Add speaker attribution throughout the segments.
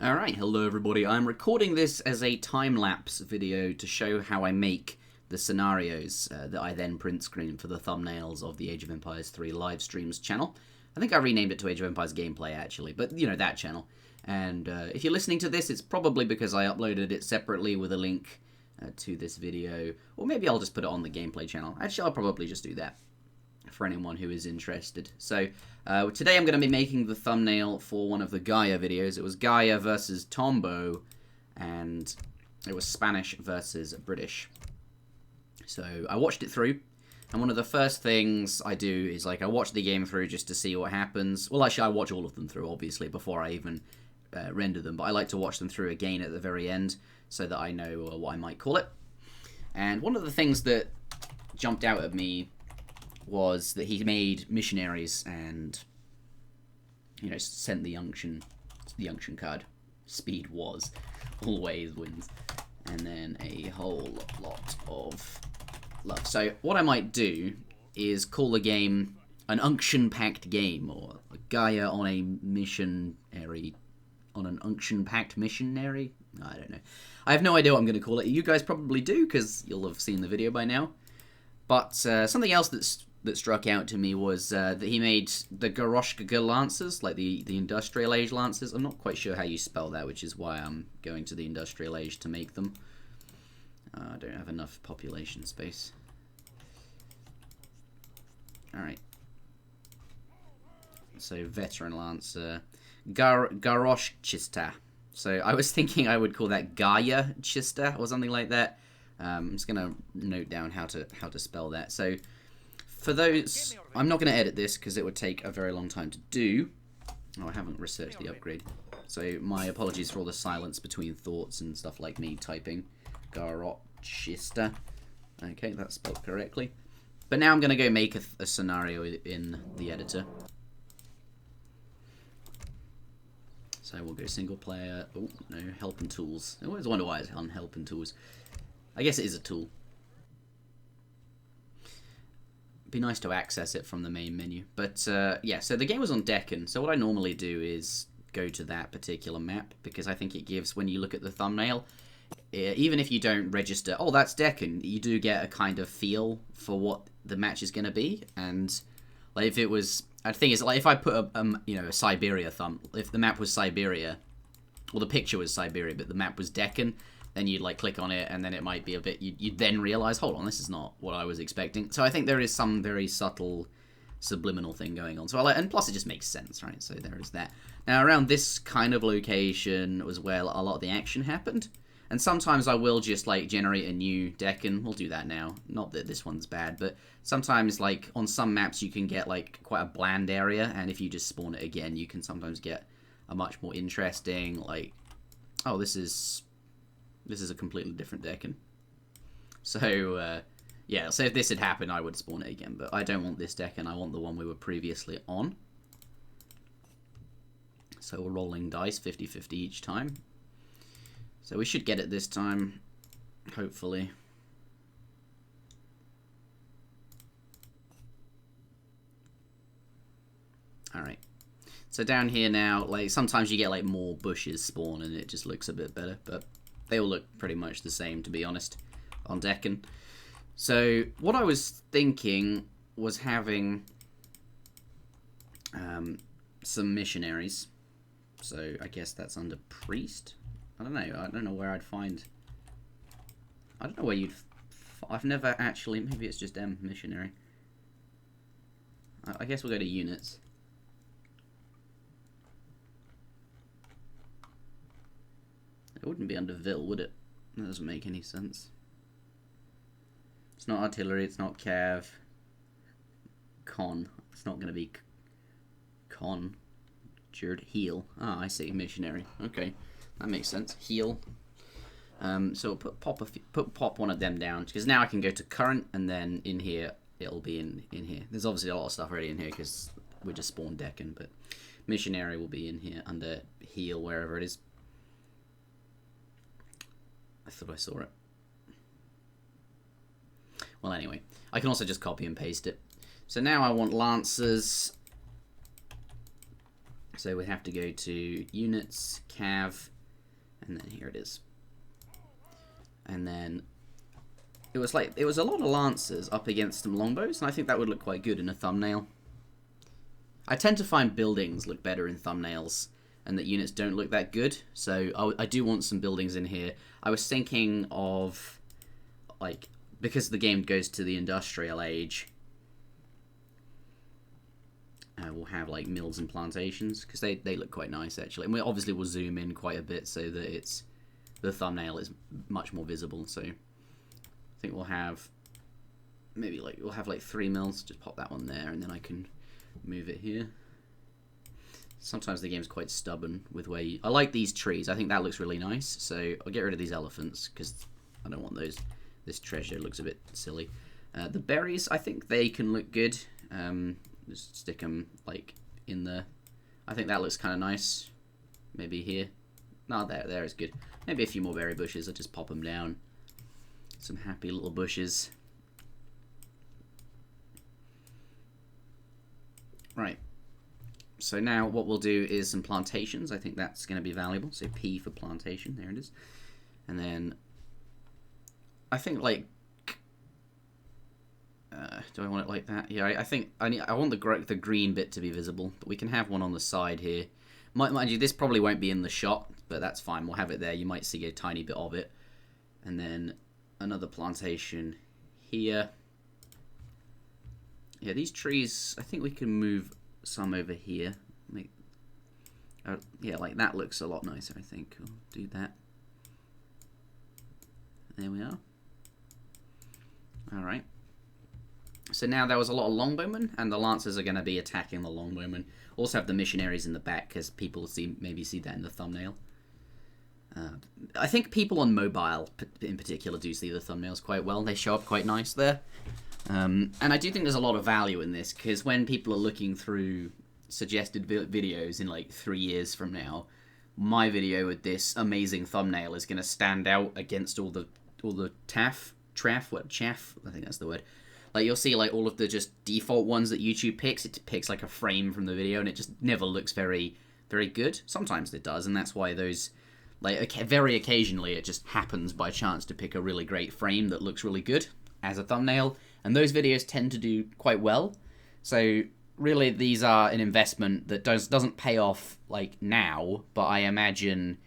Speaker 1: Alright, hello everybody. I'm recording this as a time-lapse video to show how I make the scenarios that I then print screen for the thumbnails of the Age of Empires 3 live streams channel. I think I renamed it to Age of Empires Gameplay actually, but you know, that channel. And if you're listening to this, it's probably because I uploaded it separately with a link to this video, or maybe I'll just put it on the Gameplay channel. Actually, I'll probably just do that for anyone who is interested. So today I'm going to be making the thumbnail for one of the Gaia videos. It was Gaia versus Tombo, and it was Spanish versus British. So I watched it through, and one of the first things I do is like I watch the game through just to see what happens. Well, actually I watch all of them through, obviously, before I even render them, but I like to watch them through again at the very end so that I know what I might call it. And one of the things that jumped out at me was that he made missionaries and, you know, sent the unction card. Speed was always wins, and then a whole lot of love. So what I might do is call the game an unction-packed game, or Gaia on a missionary, on an unction-packed missionary. I don't know. I have no idea what I'm going to call it. You guys probably do, because you'll have seen the video by now. But something else that struck out to me was that he made the Garoshka Lancers, like the Industrial Age Lancers. I'm not quite sure how you spell that, which is why I'm going to the Industrial Age to make them. I don't have enough population space. Alright. So, Veteran Lancer. Garoshchista. So, I was thinking I would call that Gaia Chista or something like that. I'm just going to note down how to spell that. So, for those, I'm not going to edit this because it would take a very long time to do. Oh, I haven't researched the upgrade. So my apologies for all the silence between thoughts and stuff like me typing. Garochista. Okay, that's spelled correctly. But now I'm going to go make a scenario in the editor. So we'll go single player. Oh, no, help and tools. I always wonder why it's on help and tools. I guess it is a tool. Be nice to access it from the main menu. But yeah, so the game was on Deccan, so what I normally do is go to that particular map, because I think it gives, when you look at the thumbnail, even if you don't register, oh, that's Deccan, you do get a kind of feel for what the match is going to be. And like, if it was, the thing is, like, if I put a Siberia if the map was Siberia, well, the picture was Siberia, but the map was Deccan, then you'd like click on it, and then it might be a bit, you'd then realize, hold on, this is not what I was expecting. So I think there is some very subtle subliminal thing going on. So and plus it just makes sense, right? So there is that. Now around this kind of location was where a lot of the action happened. And sometimes I will just like generate a new deck, and we'll do that now. Not that this one's bad, but sometimes like on some maps you can get like quite a bland area, and if you just spawn it again, you can sometimes get a much more interesting, like, oh, this is a completely different Deccan. So, yeah, so if this had happened, I would spawn it again. But I don't want this Deccan, I want the one we were previously on. So we're rolling dice, 50-50 each time. So we should get it this time, hopefully. Alright. So down here now, like, sometimes you get, like, more bushes spawn, and it just looks a bit better, but they all look pretty much the same, to be honest, on Deccan. So what I was thinking was having some missionaries. So I guess that's under priest. I don't know. I don't know where I'd find. I don't know where you'd. I've never actually. Maybe it's just M missionary. I guess we'll go to units. It wouldn't be under Vil, would it? That doesn't make any sense. It's not artillery, it's not cav. Con. It's not going to be con. Heal. Ah, I see. Missionary. Okay. That makes sense. Heal. So we'll pop one of them down, because now I can go to current, and then in here, it'll be in here. There's obviously a lot of stuff already in here, because we just spawned Deccan, but missionary will be in here under heal, wherever it is. I thought I saw it. Well, anyway, I can also just copy and paste it. So now I want lancers. So we have to go to units, cav, and then here it is. And then it was a lot of lancers up against some longbows, and I think that would look quite good in a thumbnail. I tend to find buildings look better in thumbnails and that units don't look that good, so I do want some buildings in here. I was thinking of, like, because the game goes to the industrial age, we'll have like mills and plantations, because they look quite nice actually. And we obviously will zoom in quite a bit so that the thumbnail is much more visible. So I think we'll have maybe we'll have 3 mills. Just pop that one there, and then I can move it here. Sometimes the game's quite stubborn with where I like these trees. I think that looks really nice. So I'll get rid of these elephants because I don't want those. This treasure looks a bit silly. The berries, I think they can look good. Just stick them like in the. I think that looks kind of nice. Maybe here. No, there is good. Maybe a few more berry bushes. I'll just pop them down. Some happy little bushes. Right. So now what we'll do is some plantations. I think that's going to be valuable. So P for plantation. There it is. And then I think like. Do I want it like that? Yeah, I think I want the green bit to be visible, but we can have one on the side here. Mind you, this probably won't be in the shot, but that's fine. We'll have it there. You might see a tiny bit of it. And then another plantation here. Yeah, these trees, I think we can move some over here. Yeah, like that looks a lot nicer, I think. We'll do that. There we are. Alright. So now there was a lot of longbowmen, and the lancers are going to be attacking the longbowmen. Also have the missionaries in the back, because people maybe see that in the thumbnail. I think people on mobile, in particular, do see the thumbnails quite well. They show up quite nice there. And I do think there's a lot of value in this, because when people are looking through suggested videos in like 3 years from now, my video with this amazing thumbnail is going to stand out against all the chaff. I think that's the word. Like, you'll see, like, all of the just default ones that YouTube picks. It picks, like, a frame from the video, and it just never looks very, very good. Sometimes it does, and that's why those, like, very occasionally it just happens by chance to pick a really great frame that looks really good as a thumbnail, and those videos tend to do quite well. So, really, these are an investment that doesn't pay off, like, now, but I imagine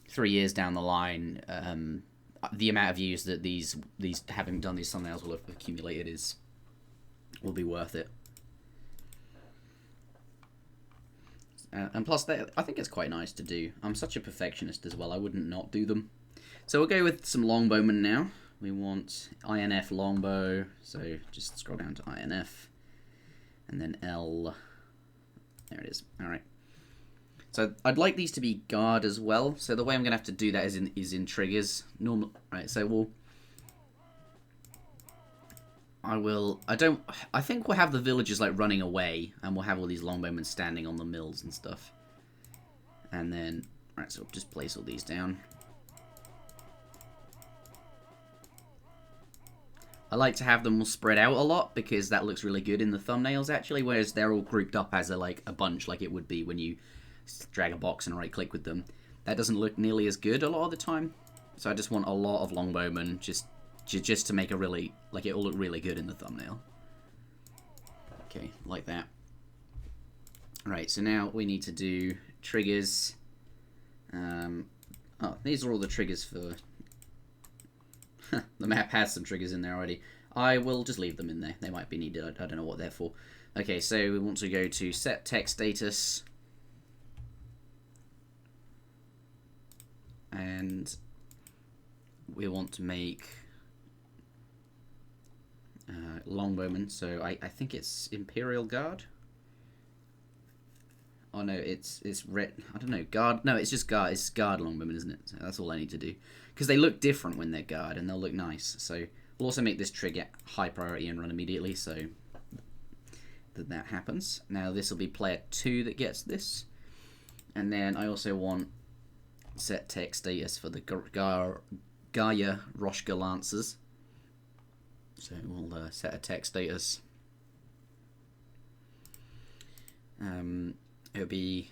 Speaker 1: 3 years down the line, the amount of views that these having done these thumbnails will have accumulated will be worth it. And plus, I think it's quite nice to do. I'm such a perfectionist as well. I wouldn't not do them. So we'll go with some longbowmen now. We want INF longbow. So just scroll down to INF, and then L. There it is. All right. So I'd like these to be guard as well. So the way I'm going to have to do that is in triggers. Right, so I think we'll have the villagers like running away, and we'll have all these longbowmen standing on the mills and stuff. And then, right, so just place all these down. I like to have them all spread out a lot, because that looks really good in the thumbnails actually, whereas they're all grouped up as a bunch like it would be when you drag a box and right click with them. That doesn't look nearly as good a lot of the time. So I just want a lot of longbowmen just to make it all look really good in the thumbnail. Okay, like that. Right, so now we need to do triggers. Oh, these are all the triggers for... The map has some triggers in there already. I will just leave them in there. They might be needed. I don't know what they're for. Okay, so we want to go to set text status. And we want to make longbowmen. So I think it's Imperial Guard. Oh no, it's red. I don't know, guard. No, it's just guard. It's guard longbowmen, isn't it? So that's all I need to do, because they look different when they're guard, and they'll look nice. So we'll also make this trigger high priority and run immediately, so that happens. Now this will be player 2 that gets this, and then I also want set text status for the Gaia Roshka Lancers. So we'll set a text status. It'll be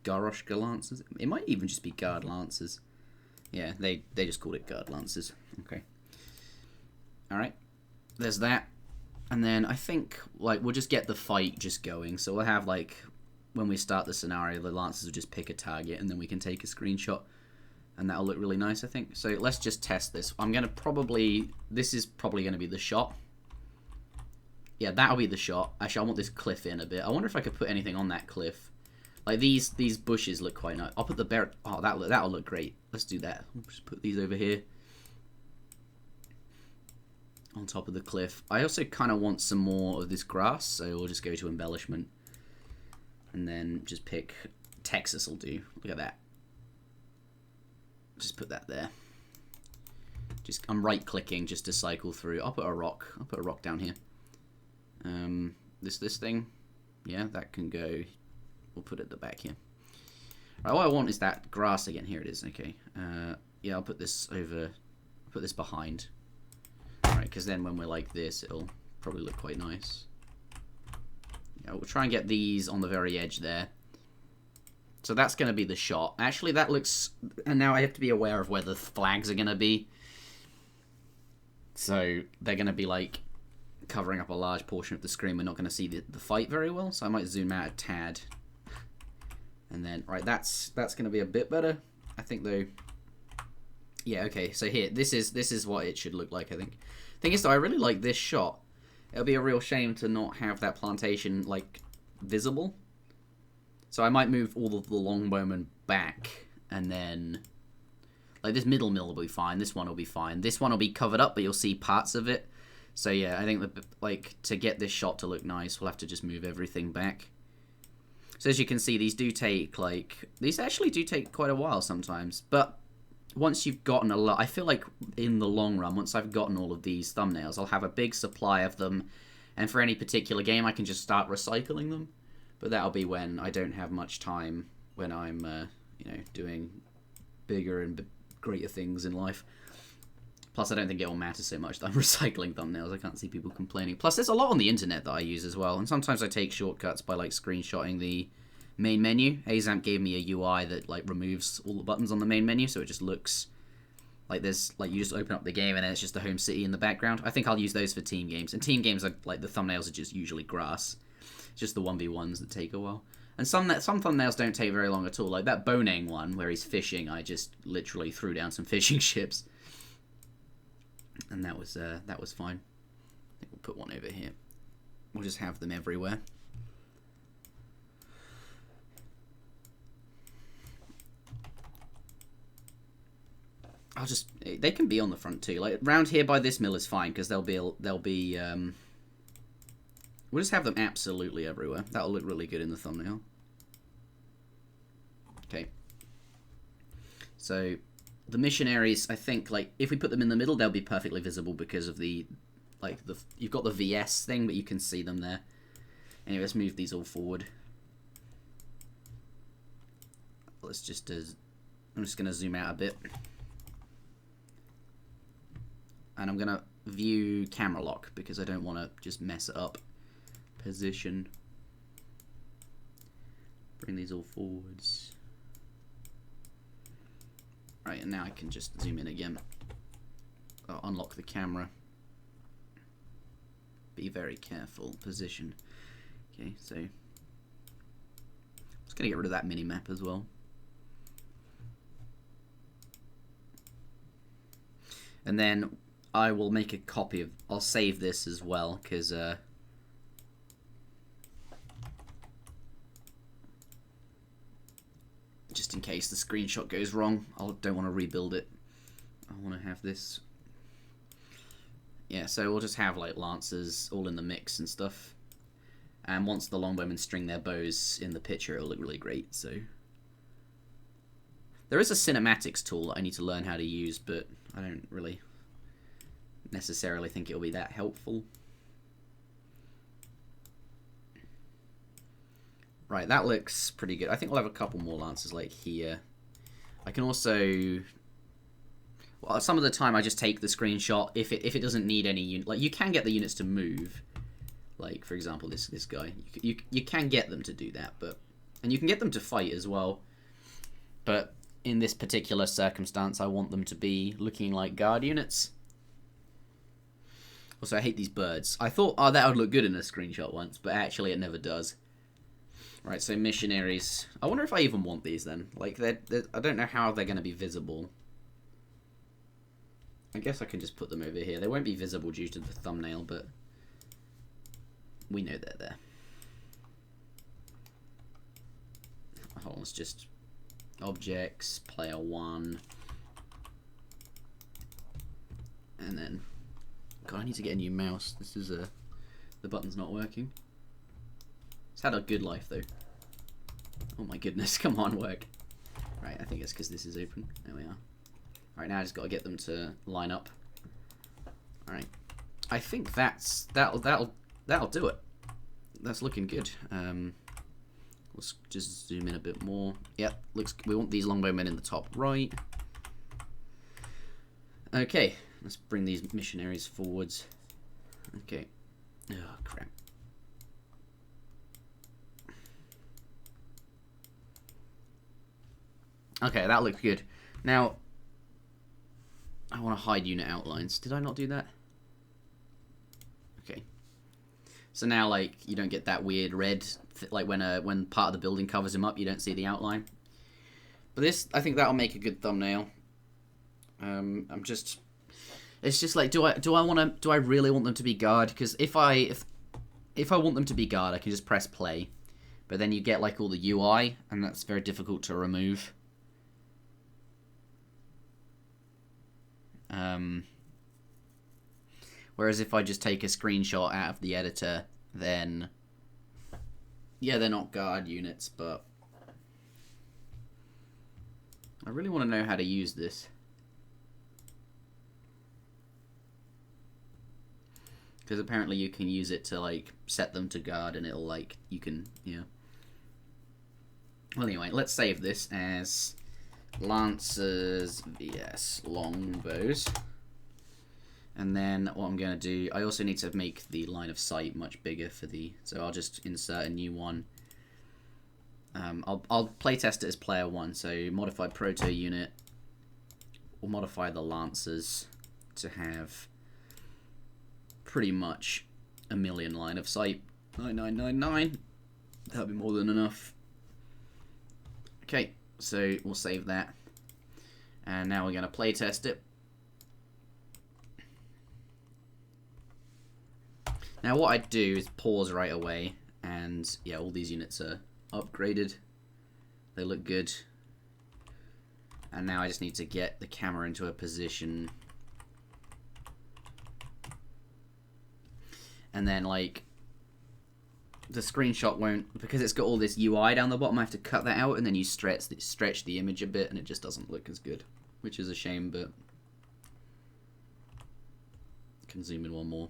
Speaker 1: Garoshka Lancers. It might even just be Guard Lancers. Yeah, they just called it Guard Lancers. Okay. Alright. There's that. And then I think, like, we'll just get the fight just going. So we'll have, like, when we start the scenario, the Lancers will just pick a target, and then we can take a screenshot. And that'll look really nice, I think. So let's just test this. I'm going to probably... This is probably going to be the shot. Yeah, that'll be the shot. Actually, I want this cliff in a bit. I wonder if I could put anything on that cliff. Like, these bushes look quite nice. I'll put the bear... Oh, that'll look great. Let's do that. We'll just put these over here. On top of the cliff. I also kind of want some more of this grass, so we'll just go to embellishment. And then just pick... Texas will do. Look at that. Just put that there. I'm right-clicking just to cycle through. I'll put a rock. I'll put a rock down here. This thing. Yeah, that can go. We'll put it at the back here. Right, all I want is that grass again. Here it is. Okay. Yeah, I'll put this over. Put this behind. Right, because then when we're like this, it'll probably look quite nice. Yeah, we'll try and get these on the very edge there. So that's going to be the shot. Actually, that looks... And now I have to be aware of where the flags are going to be. So they're going to be, like, covering up a large portion of the screen. We're not going to see the fight very well. So I might zoom out a tad. And then, right, that's going to be a bit better. I think, though... Yeah, okay. So here, this is what it should look like, I think. Thing is, though, I really like this shot. It'll be a real shame to not have that plantation, like, visible. So I might move all of the longbowmen back, and then, like, this middle mill will be fine, this one will be fine. This one will be covered up, but you'll see parts of it. So yeah, I think that, like, to get this shot to look nice, we'll have to just move everything back. So as you can see, these do take, like, these actually do take quite a while sometimes. But once you've gotten a lot, I feel like in the long run, once I've gotten all of these thumbnails, I'll have a big supply of them. And for any particular game, I can just start recycling them. But that'll be when I don't have much time, when I'm, you know, doing bigger and greater things in life. Plus, I don't think it will matter so much that I'm recycling thumbnails. I can't see people complaining. Plus, there's a lot on the internet that I use as well. And sometimes I take shortcuts by, like, screenshotting the main menu. Azamp gave me a UI that, like, removes all the buttons on the main menu, so it just looks like there's, like, you just open up the game and then it's just the home city in the background. I think I'll use those for team games. And team games, are, like, the thumbnails are just usually grass. Just the 1v1s that take a while. And some thumbnails don't take very long at all. Like that Bonang one where he's fishing, I just literally threw down some fishing ships. And that was fine. I think we'll put one over here. We'll just have them everywhere. They can be on the front too. Like round here by this mill is fine because they'll be we'll just have them absolutely everywhere. That'll look really good in the thumbnail. Okay. So, the missionaries, I think, like, if we put them in the middle, they'll be perfectly visible because of the, like, you've got the VS thing, but you can see them there. Anyway, let's move these all forward. Let's just, I'm just going to zoom out a bit. And I'm going to view camera lock because I don't want to just mess it up. Position. Bring these all forwards. Right, and now I can just zoom in again. I'll unlock the camera. Be very careful. Position. Okay, so I'm just gonna get rid of that mini map as well. And then I will make a copy of. I'll save this as well because just in case the screenshot goes wrong, I don't want to rebuild it. I want to have this. Yeah, so we'll just have like lancers all in the mix and stuff. And once the longbowmen string their bows in the picture, it'll look really great. So there is a cinematics tool that I need to learn how to use, but I don't really necessarily think it'll be that helpful. Right, that looks pretty good. I think we'll have a couple more lancers like here. I can also... Well, some of the time I just take the screenshot if it doesn't need any unit. Like, you can get the units to move. Like, for example, this guy. You can get them to do that, but And you can get them to fight as well. But in this particular circumstance, I want them to be looking like guard units. Also, I hate these birds. I thought, oh, that would look good in a screenshot once, but actually it never does. Right, so missionaries. I wonder if I even want these then. Like, I don't know how they're going to be visible. I guess I can just put them over here. They won't be visible due to the thumbnail, but we know they're there. Hold on, let's just... Objects, player 1. And then... God, I need to get a new mouse. This is the button's not working. It's had a good life, though. Oh my goodness, come on, work. Right, I think it's because this is open. There we are. Alright, now I just got to get them to line up. Alright. I think that'll do it. That's looking good. Let's just zoom in a bit more. Yep, looks. We want these longbowmen in the top right. Okay, let's bring these missionaries forwards. Okay. Oh, crap. Okay, that looks good. Now, I want to hide unit outlines. Did I not do that? Okay. So now, like, you don't get that weird red, like when part of the building covers him up, you don't see the outline. But this, I think that'll make a good thumbnail. It's just like, do I really want them to be guard? Because if I want them to be guard, I can just press play. But then you get like all the UI, and that's very difficult to remove. Whereas if I just take a screenshot out of the editor, then yeah, they're not guard units, but I really want to know how to use this. Because apparently you can use it to like set them to guard, and it'll like, you can, yeah. Well, anyway, let's save this as Lancers vs Longbows. And then what I'm going to do, I also need to make the line of sight much bigger for the, so I'll just insert a new one. I'll playtest it as player 1, so modify proto unit, or modify the Lancers to have pretty much a million line of sight. 9999. That'll be more than enough. Okay, so we'll save that. And now we're going to playtest it. Now what I do is pause right away, and yeah, all these units are upgraded. They look good. And now I just need to get the camera into a position. And then like, the screenshot won't, because it's got all this UI down the bottom, I have to cut that out, and then you stretch the image a bit, and it just doesn't look as good. Which is a shame, but I can zoom in one more.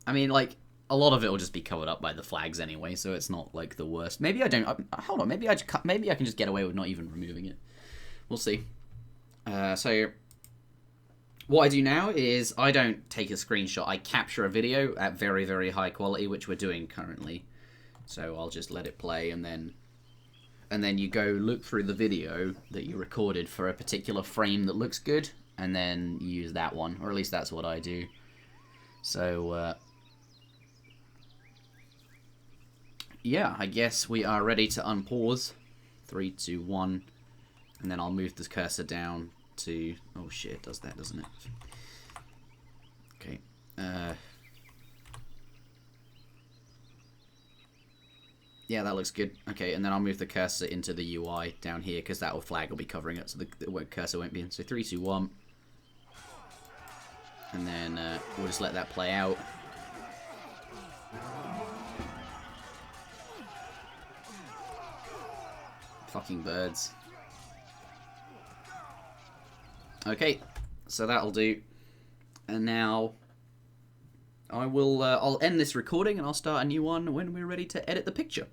Speaker 1: I mean, like, a lot of it will just be covered up by the flags anyway, so it's not, like, the worst. Maybe I don't... hold on, maybe I can just get away with not even removing it. We'll see. So, what I do now is I don't take a screenshot. I capture a video at very, very high quality, which we're doing currently. So I'll just let it play, and then you go look through the video that you recorded for a particular frame that looks good, and then you use that one, or at least that's what I do. So, yeah, I guess we are ready to unpause. 3, 2, 1. And then I'll move this cursor down to... oh shit, it does that, doesn't it? Okay. Yeah, that looks good. Okay, and then I'll move the cursor into the UI down here, because that flag will be covering it, so the cursor won't be in. So 3, 2, 1. And then we'll just let that play out. Fucking birds. Okay, so that'll do. And now I will I'll end this recording, and I'll start a new one when we're ready to edit the picture.